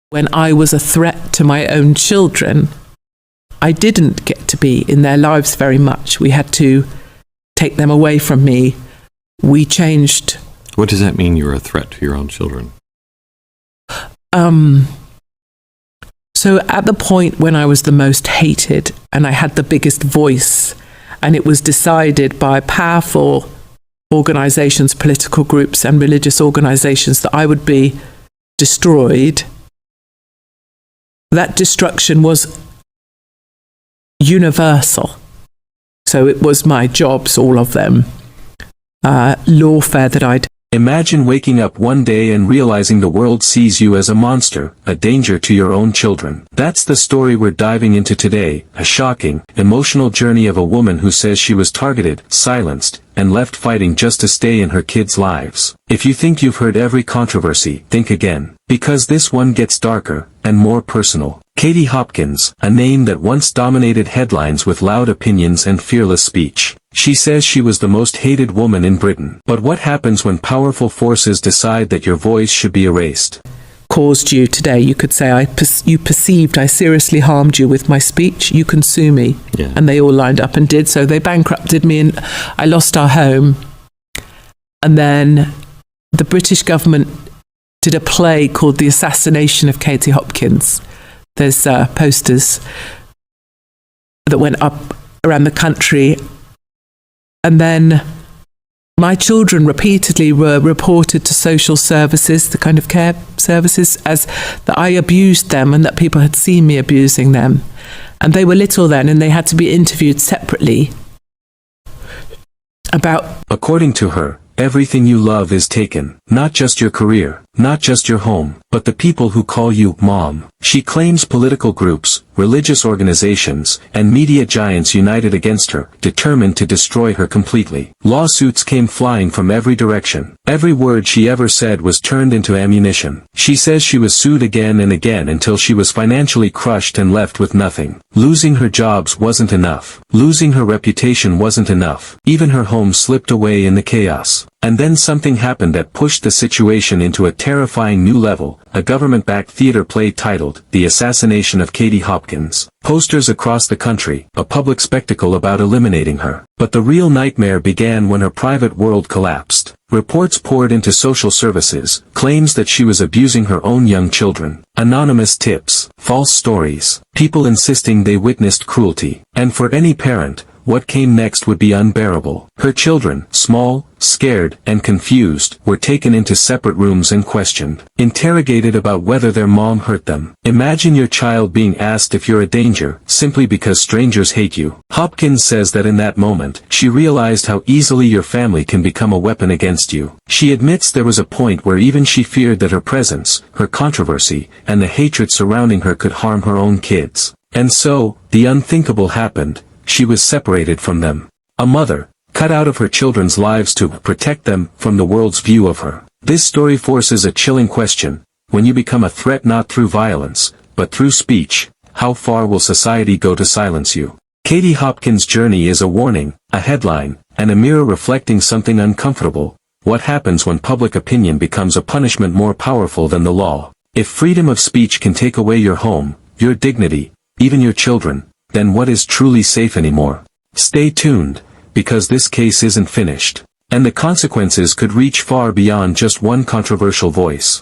when I was a threat to my own children, I didn't get to be in their lives very much. We had to take them away from me. We changed. What does that mean, you're a threat to your own children? So at the point when I was the most hated and I had the biggest voice, and it was decided by powerful organizations, political groups and religious organizations that I would be destroyed, that destruction was universal. So it was my jobs, all of them, lawfare that I'd. Imagine waking up one day and realizing the world sees you as a monster, a danger to your own children. That's the story we're diving into today, a shocking, emotional journey of a woman who says she was targeted, silenced, and left fighting just to stay in her kids' lives. If you think you've heard every controversy, think again. Because this one gets darker, and more personal. Katie Hopkins, a name that once dominated headlines with loud opinions and fearless speech. She says she was the most hated woman in Britain. But what happens when powerful forces decide that your voice should be erased? Caused you today. You could say you perceived I seriously harmed you with my speech. You can sue me. Yeah. And they all lined up and did so. They bankrupted me and I lost our home. And then the British government did a play called The Assassination of Katie Hopkins. There's posters that went up around the country. And then my children repeatedly were reported to social services, the kind of care services, as that I abused them and that people had seen me abusing them. And they were little then, and they had to be interviewed separately about... According to her, everything you love is taken, not just your career, not just your home, but the people who call you mom. She claims political groups, religious organizations, and media giants united against her, determined to destroy her completely. Lawsuits came flying from every direction. Every word she ever said was turned into ammunition. She says she was sued again and again until she was financially crushed and left with nothing. Losing her jobs wasn't enough. Losing her reputation wasn't enough. Even her home slipped away in the chaos. And then something happened that pushed the situation into a terrifying new level, a government-backed theater play titled, The Assassination of Katie Hopkins. Posters across the country, a public spectacle about eliminating her. But the real nightmare began when her private world collapsed. Reports poured into social services, claims that she was abusing her own young children, anonymous tips, false stories, people insisting they witnessed cruelty. And for any parent, what came next would be unbearable. Her children, small, scared, and confused, were taken into separate rooms and questioned, interrogated about whether their mom hurt them. Imagine your child being asked if you're a danger, simply because strangers hate you. Hopkins says that in that moment, she realized how easily your family can become a weapon against you. She admits there was a point where even she feared that her presence, her controversy, and the hatred surrounding her could harm her own kids. And so, the unthinkable happened. She was separated from them. A mother, cut out of her children's lives to protect them from the world's view of her. This story forces a chilling question. When you become a threat not through violence, but through speech, how far will society go to silence you? Katie Hopkins' journey is a warning, a headline, and a mirror reflecting something uncomfortable. What happens when public opinion becomes a punishment more powerful than the law? If freedom of speech can take away your home, your dignity, even your children, then what is truly safe anymore? Stay tuned, because this case isn't finished. And the consequences could reach far beyond just one controversial voice.